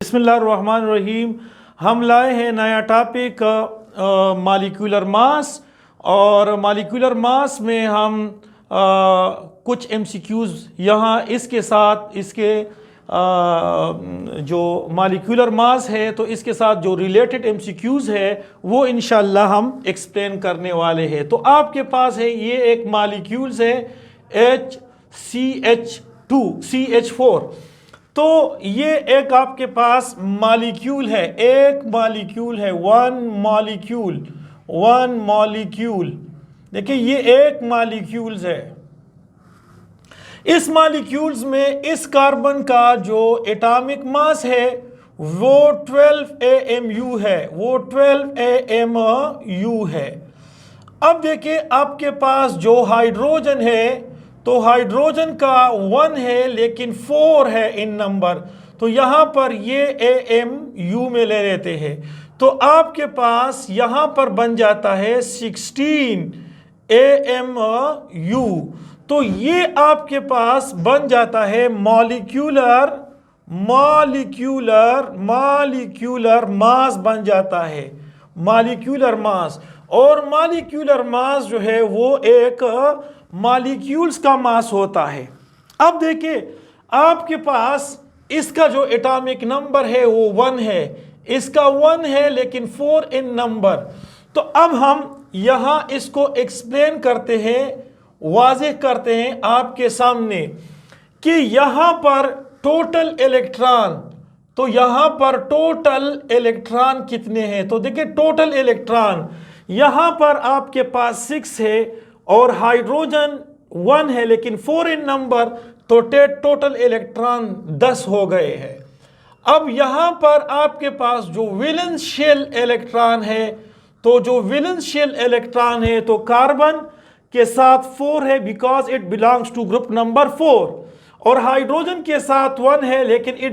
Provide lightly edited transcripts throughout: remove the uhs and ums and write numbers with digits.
बिस्मिल्लाहिर्रहमानिर्रहीम। हम लाए हैं नया टॉपिक मॉलिक्यूलर मास, और मॉलिक्यूलर मास में हम कुछ एमसीक्यूज़ यहाँ इसके साथ इसके जो मॉलिक्यूलर मास है तो इसके साथ जो रिलेटेड एमसीक्यूज़ है वो इंशाल्लाह हम एक्सप्लेन करने वाले हैं। तो आपके पास है ये एक मॉलिक्यूल्स है HCH2CH4। तो ये एक आपके पास मॉलिक्यूल है, एक मॉलिक्यूल है, वन मॉलिक्यूल। देखिए ये एक मॉलिक्यूल्स है। इस मॉलिक्यूल्स में इस कार्बन का जो एटॉमिक मास है वो 12 AMU है, वो 12 AMU है। अब देखिए आपके पास जो हाइड्रोजन है तो हाइड्रोजन का 1 है लेकिन 4 है इन नंबर, तो यहां पर ये AMU में ले लेते हैं तो आपके पास यहां पर बन जाता है 16 AMU। तो ये आपके पास बन जाता है मॉलिक्यूलर मास बन जाता है, मॉलिक्यूलर मास। और मॉलिक्यूलर मास जो है वो एक मॉलिक्यूल्स का मास होता है। अब देखिए आपके पास इसका जो एटॉमिक नंबर है वो 1 है, इसका 1 है लेकिन 4 इन नंबर। तो अब हम यहां इसको एक्सप्लेन करते हैं, वाज़ेह करते हैं आपके सामने कि यहां पर टोटल इलेक्ट्रॉन, तो यहां पर टोटल इलेक्ट्रॉन कितने हैं। तो देखिए टोटल इलेक्ट्रॉन यहां पर आपके पास 6 है और हाइड्रोजन 1 है लेकिन 4 इन नंबर, तो टोटल इलेक्ट्रॉन 10 हो गए हैं। अब यहां पर आपके पास जो वैलेंस शेल इलेक्ट्रॉन है, तो जो वैलेंस शेल इलेक्ट्रॉन है तो कार्बन के साथ 4 है because it belongs to group number 4, और हाइड्रोजन के साथ 1 है लेकिन इट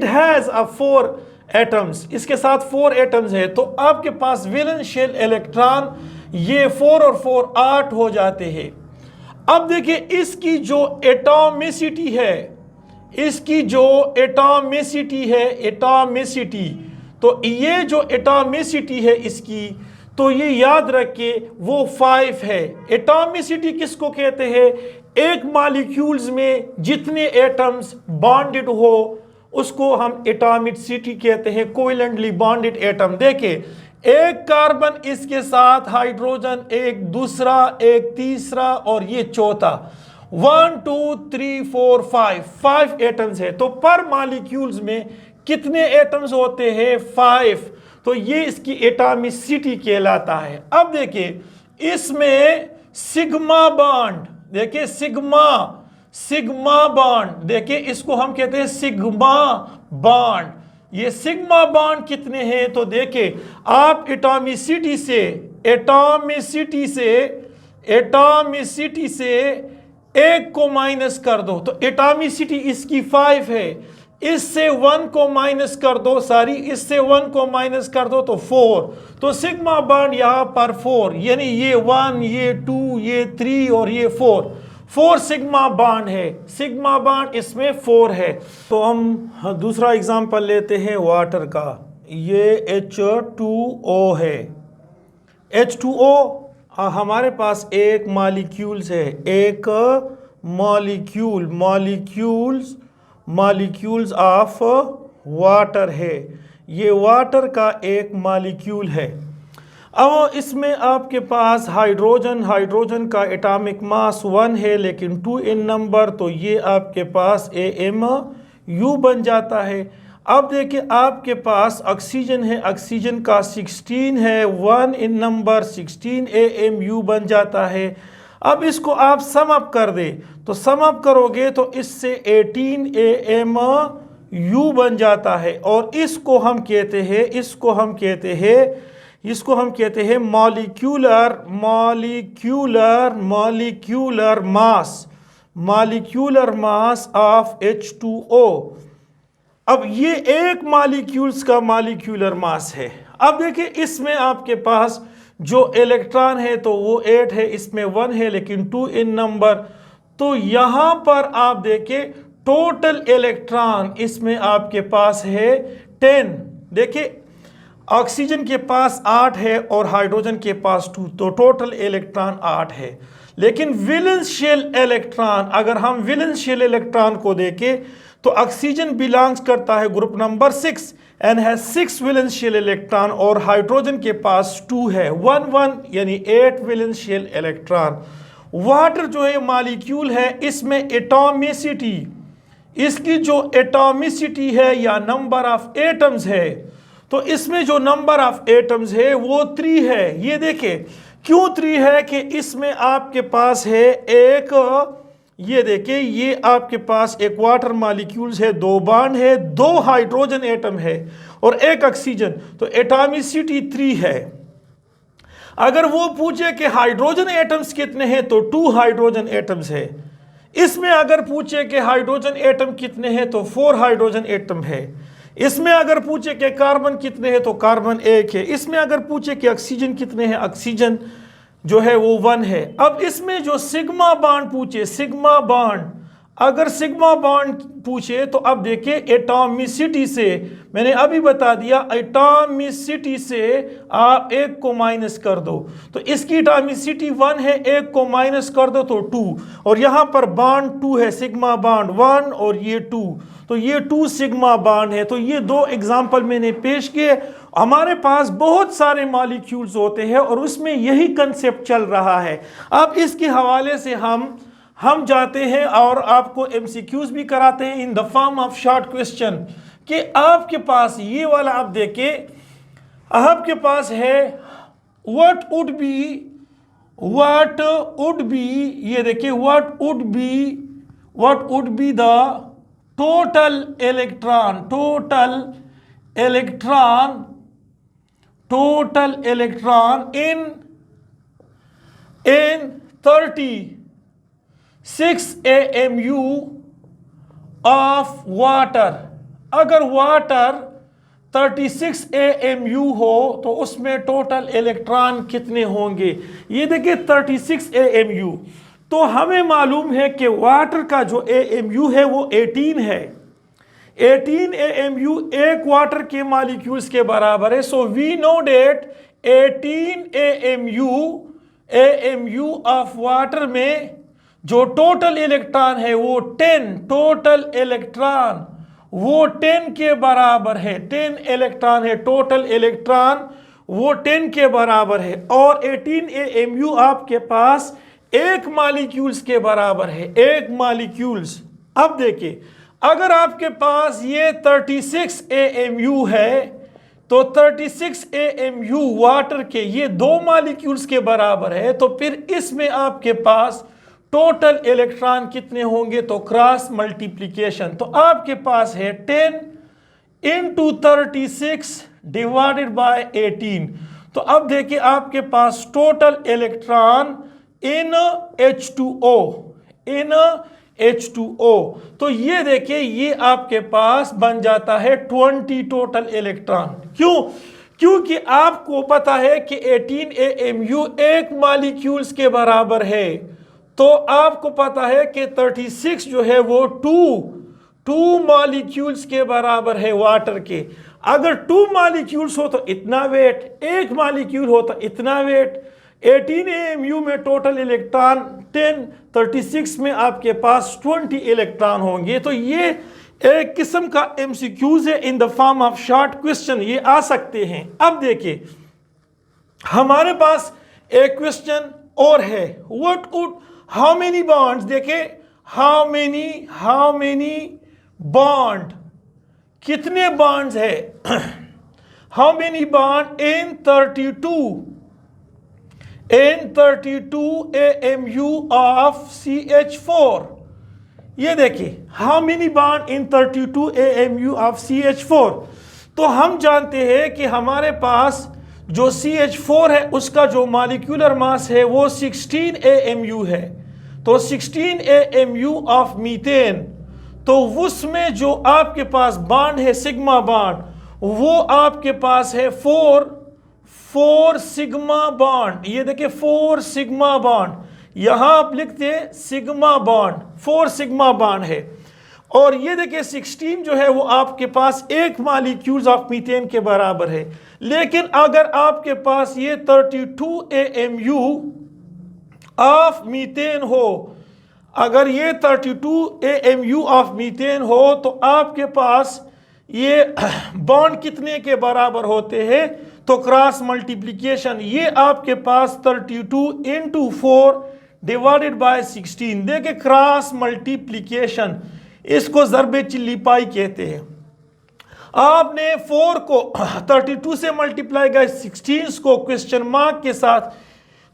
हैज अ 4 एटम्स, इसके साथ 4 एटम्स है। तो आपके पास वैलेंस शेल इलेक्ट्रॉन ये 4 और 4 8 हो जाते हैं। अब देखिए इसकी जो एटॉमिसिटी है, इसकी जो एटॉमिसिटी है, एटॉमिसिटी, तो ये जो एटॉमिसिटी है इसकी, तो ये याद रखिए वो 5 है। एटॉमिसिटी किसको कहते हैं? एक मॉलिक्यूल्स में जितने एटम्स बॉन्डेड हो उसको हम एटॉमिसिटी कहते हैं, कोवेलेंटली बॉन्डेड एटम। देखिए एक कार्बन, इसके साथ हाइड्रोजन, एक दूसरा, एक तीसरा और ये चौथा, 1 2 3 4 5 एटम्स है। तो पर मॉलिक्यूल्स में कितने एटम्स होते हैं? 5। तो ये इसकी एटॉमिसिटी कहलाता है। अब देखिए इसमें सिग्मा बॉन्ड, देखिए सिग्मा बॉन्ड, देखिए इसको हम कहते हैं सिग्मा बॉन्ड। ये सिग्मा बॉन्ड कितने हैं? तो देखिए आप एटॉमिसिटी से एक को माइनस कर दो तो एटॉमिसिटी इसकी 5 है, इससे 1 को माइनस कर दो, इससे 1 को माइनस कर दो तो 4। तो सिग्मा बॉन्ड यहां पर 4, यानी ये 1, ये 2, ये 3 और ये 4 सिग्मा बॉन्ड है। सिग्मा बॉन्ड इसमें 4 है। तो हम दूसरा एग्जांपल लेते हैं वाटर का। ये H2O है। H2O हमारे पास एक मॉलिक्यूल्स है, एक मॉलिक्यूल्स ऑफ वाटर है। ये वाटर का एक मॉलिक्यूल है। अब इसमें आपके पास हाइड्रोजन का एटॉमिक मास 1 है लेकिन 2 इन नंबर, तो ये आपके पास AMU बन जाता है। अब देखिए आपके पास ऑक्सीजन है, ऑक्सीजन का 16 है, 1 इन नंबर, 16 AMU बन जाता है। अब इसको आप सम अप कर दे, तो सम अप करोगे तो इससे 18 AMU बन जाता है। और इसको हम कहते हैं मॉलिक्यूलर मास ऑफ H2O। अब ये एक मॉलिक्यूल्स का मॉलिक्यूलर मास है। अब देखिए इसमें आपके पास जो इलेक्ट्रॉन है तो वो 8 है, इसमें 1 है लेकिन 2 इन नंबर। तो यहां पर आप देखें टोटल इलेक्ट्रॉन इसमें आपके पास है 10। देखिए ऑक्सीजन के पास 8 है और हाइड्रोजन के पास 2, तो टोटल इलेक्ट्रॉन 8 है। लेकिन वैलेंशियल इलेक्ट्रॉन, अगर हम वैलेंशियल इलेक्ट्रॉन को देखें तो ऑक्सीजन बिलोंग्स करता है ग्रुप नंबर 6 एंड है 6 वैलेंशियल इलेक्ट्रॉन, और हाइड्रोजन के पास 2 है, 1 1 यानी 8 वैलेंशियल इलेक्ट्रॉन। वाटर जो है मॉलिक्यूल है, इसमें एटॉमिसिटी, इसकी जो एटॉमिसिटी है या नंबर ऑफ एटम्स है, तो इसमें जो नंबर ऑफ एटम्स है वो 3 है। ये देखें क्यों 3 है कि इसमें आपके पास है एक, ये देखिए ये आपके पास एक वाटर मॉलिक्यूल्स है, 2 बॉन्ड है, 2 हाइड्रोजन एटम है और एक ऑक्सीजन, तो एटॉमिसिटी 3 है। अगर वो पूछे कि हाइड्रोजन एटम्स कितने हैं तो 2 हाइड्रोजन एटम्स है। इसमें अगर पूछे कि हाइड्रोजन एटम कितने हैं तो 4 हाइड्रोजन एटम है। इसमें अगर पूछे कि कार्बन कितने हैं तो कार्बन 1 है। इसमें अगर पूछे कि ऑक्सीजन कितने हैं, ऑक्सीजन जो है वो 1 है। अब इसमें जो सिग्मा बॉन्ड पूछे, सिग्मा बॉन्ड, अगर सिग्मा बॉन्ड पूछे तो अब देखिए एटॉमिसिटी से, मैंने अभी बता दिया एटॉमिसिटी से आप 1 को माइनस कर दो, तो इसकी एटॉमिसिटी 1 है, 1 को माइनस कर दो तो 2, और यहाँ पर बॉन्ड 2 है, सिग्मा बॉन्ड 1 और ये 2, तो ये 2 सिग्मा बॉन्ड है। तो ये 2 एग्जाम्पल मैंने पेश किए। हमारे पास बहुत सारे मॉलिक्यूल्स होते हैं और उसमें यही कंसेप्ट चल रहा है। अब इसके हवाले से हम जाते हैं और आपको एमसीक्यूज भी कराते हैं in the form of short question, कि आपके पास ये वाला आप देखें, आपके पास है व्हाट वुड बी, ये देखिए what would be the total electron in 36 AMU of water। अगर वाटर 36 AMU हो तो उसमें टोटल इलेक्ट्रॉन कितने होंगे। ये देखिए 36 AMU, तो हमें मालूम है कि वाटर का जो AMU है वो 18 है। 18 AMU एक वाटर के मॉलिक्यूल्स के बराबर है। So we know that 18 AMU of water में जो टोटल इलेक्ट्रॉन है वो 10, टोटल इलेक्ट्रॉन वो 10 के बराबर है। 10 इलेक्ट्रॉन है, टोटल इलेक्ट्रॉन वो 10 के बराबर है, और 18 AMU आपके पास एक मॉलिक्यूल्स के बराबर है, एक मॉलिक्यूल्स। अब देखिए अगर आपके पास ये 36 AMU है तो 36 AMU वाटर के ये 2 मॉलिक्यूल्स के बराबर है, तो फिर इसमें आपके पास टोटल इलेक्ट्रॉन कितने होंगे, तो क्रॉस मल्टीप्लिकेशन, तो आपके पास है 10 into 36 डिवाइडेड बाय 18। तो अब देखिए आपके पास टोटल इलेक्ट्रॉन इन H2O, तो ये देखिए ये आपके पास बन जाता है 20 टोटल इलेक्ट्रॉन। क्यों? क्योंकि आपको पता है कि 18 AMU एक मॉलिक्यूल्स के बराबर है, तो आपको पता है कि 36 जो है वो 2 मॉलिक्यूल्स के बराबर है वाटर के। अगर 2 मॉलिक्यूल्स हो तो इतना वेट, एक मॉलिक्यूल हो तो इतना वेट। 18 AMU में टोटल इलेक्ट्रॉन 10, 36 में आपके पास 20 इलेक्ट्रॉन होंगे। तो ये एक किस्म का MCQs है in the form of short question, ये आ सकते हैं। अब देखिए हमारे पास एक क्वेश्चन और है, हाउ मेनी बॉन्ड्स, देखे हाउ मेनी बॉन्ड, कितने बॉन्ड्स है, how many bond in 32 AMU of CH4। ये देखिए how many bond in 32 AMU of CH4। तो हम जानते हैं कि हमारे पास जो CH4 है उसका जो मॉलिक्यूलर मास है वो 16 AMU है। तो 16 AMU ऑफ मीथेन, तो उसमें जो आपके पास बॉन्ड है सिग्मा बॉन्ड, वो आपके पास है 4 सिग्मा बॉन्ड। ये देखिए 4 सिग्मा बॉन्ड, यहां आप लिखते हैं सिग्मा बॉन्ड, 4 सिग्मा बॉन्ड है। और ये देखिए 16 जो है वो आपके पास 1 मॉलिक्यूल्स ऑफ मीथेन के बराबर है। लेकिन अगर आपके पास ये 32 AMU ऑफ मीथेन हो, अगर ये 32 AMU ऑफ मीथेन हो तो आपके पास ये बॉन्ड कितने के बराबर होते हैं? तो क्रॉस मल्टीप्लिकेशन, ये आपके पास 32 × 4 डिवाइडेड बाय 16। देखिए क्रॉस मल्टीप्लिकेशन, इसको ज़रबे चिल्ली पाई कहते हैं। आपने 4 को 32 से मल्टीप्लाई किया, 16 को क्वेश्चन मार्क के साथ,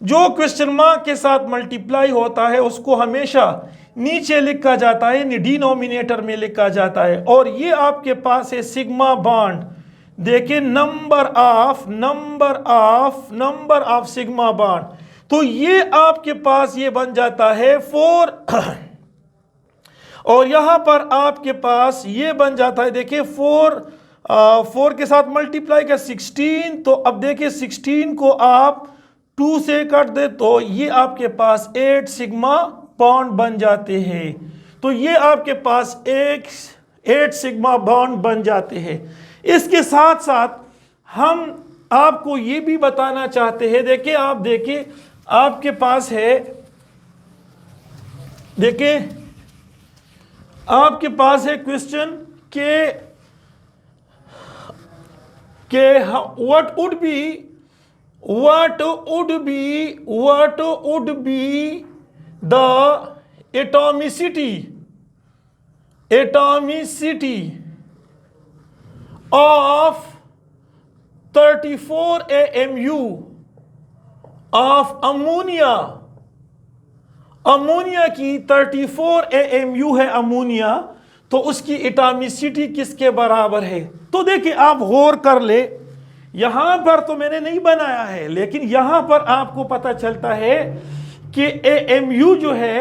जो क्वेश्चन मार्क के साथ मल्टीप्लाई होता है उसको हमेशा नीचे लिखा जाता है, डिनोमिनेटर में लिखा जाता है। और ये आपके पास है सिग्मा बॉन्ड। देखिए नंबर ऑफ सिग्मा बॉन्ड, तो ये आपके पास ये बन जाता है 4 और यहां पर आपके पास ये बन जाता है, देखिए 4 के साथ मल्टीप्लाई का 16। तो अब देखिए 16 को आप 2 से काट दे तो ये आपके पास 8 सिग्मा बॉन्ड बन जाते हैं। तो ये आपके पास 8 सिग्मा बॉन्ड बन जाते हैं। इसके साथ साथ हम आपको ये भी बताना चाहते हैं, देखिए आप देखिए आपके पास है, देखिए आपके पास है क्वेश्चन के what would be the atomicity of 34 AMU of ammonia। Ammonia की 34 AMU है अमोनिया, तो उसकी एटॉमिसिटी किसके बराबर है? तो देखिए आप गौर कर ले, यहां पर तो मैंने नहीं बनाया है, लेकिन यहां पर आपको पता चलता है कि AMU जो है,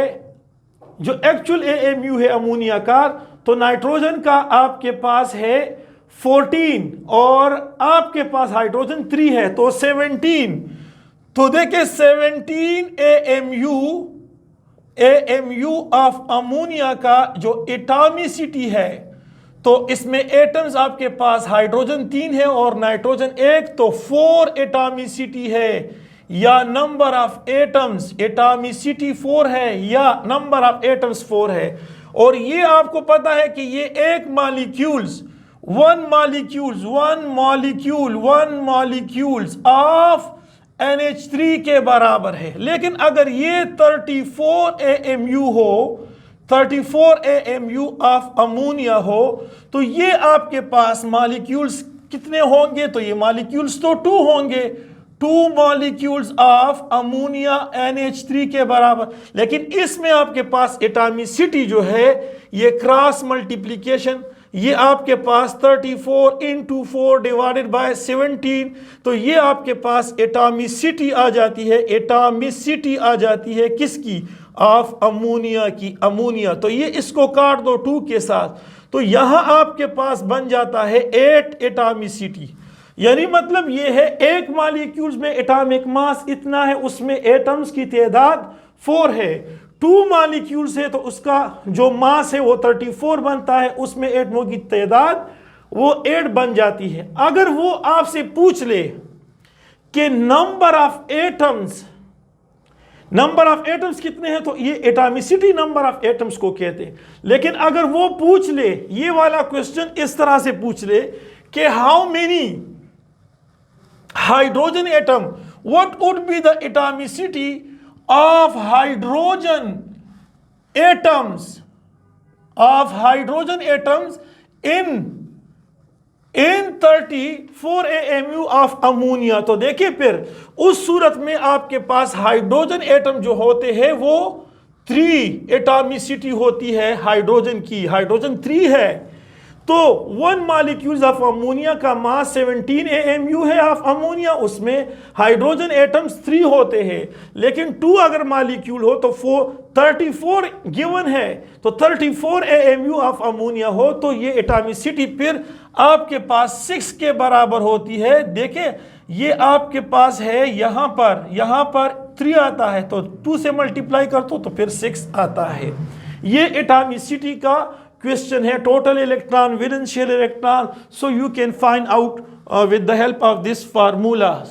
जो एक्चुअल AMU है अमोनिया का, तो नाइट्रोजन का आपके पास है 14 और आपके पास हाइड्रोजन 3 है, तो 17। तो देखिए 17 AMU ऑफ अमोनिया का जो एटॉमिसिटी है, तो इसमें एटम्स आपके पास हाइड्रोजन 3 है और नाइट्रोजन 1, तो 4 एटॉमिसिटी है या नंबर ऑफ एटम्स, एटॉमिसिटी 4 है या नंबर ऑफ एटम्स 4 है। और ये आपको पता है कि ये एक वन मॉलिक्यूल्स ऑफ NH3 के बराबर है। लेकिन अगर ये 34 AMU हो, 34 AMU ऑफ अमोनिया हो, तो ये आपके पास मॉलिक्यूल्स कितने होंगे? तो ये मॉलिक्यूल्स तो 2 होंगे, 2 मॉलिक्यूल्स ऑफ अमोनिया NH3 के बराबर। लेकिन इसमें आपके पास एटॉमिसिटी जो है, ये क्रॉस मल्टीप्लिकेशन, ये आपके पास 34 × 4 डिवाइडेड बाय 17, तो ये आपके पास एटॉमिसिटी आ जाती है, एटॉमिसिटी आ जाती है किसकी? ऑफ अमोनिया की, अमोनिया। तो ये इसको काट दो 2 के साथ, तो यहां आपके पास बन जाता है 8 एटॉमिसिटी। यानी मतलब ये है एक मॉलिक्यूल्स में एटॉमिक मास इतना है, उसमें एटम्स की तादाद 4 है। 2 मॉलिक्यूल्स है तो उसका जो मास है वो 34 बनता है, उसमें एटमों की तादाद वो 8 बन जाती है। अगर वो आपसे पूछ ले कि नंबर ऑफ एटम्स कितने हैं, तो ये एटॉमिसिटी नंबर ऑफ एटम्स को कहते हैं। लेकिन अगर वो पूछ ले, ये वाला क्वेश्चन इस तरह से पूछ ले कि how many hydrogen atom, what would be the atomicity of hydrogen atoms in 34 AMU of ammonia। तो देखिए फिर उस सूरत में आपके पास हाइड्रोजन एटम जो होते हैं वो 3 एटॉमिसिटी होती है हाइड्रोजन की, हाइड्रोजन 3 है। तो 1 मॉलिक्यूल्स ऑफ अमोनिया का मास 17 AMU है ऑफ अमोनिया, उसमें हाइड्रोजन एटम्स 3 होते हैं। लेकिन 2 अगर मॉलिक्यूल हो तो 34 गिवन है, तो 34 AMU ऑफ अमोनिया हो तो ये एटॉमिसिटी फिर आपके पास 6 के बराबर होती है। देखें ये आपके पास है, यहाँ पर 3 आता है, तो 2 से मल्टीप्लाई कर दो तो फिर 6 आता है। ये एटॉमिसिटी का क्वेश्चन है total electron, वैलेंशियल electron. So you can find out with the help of this formulas.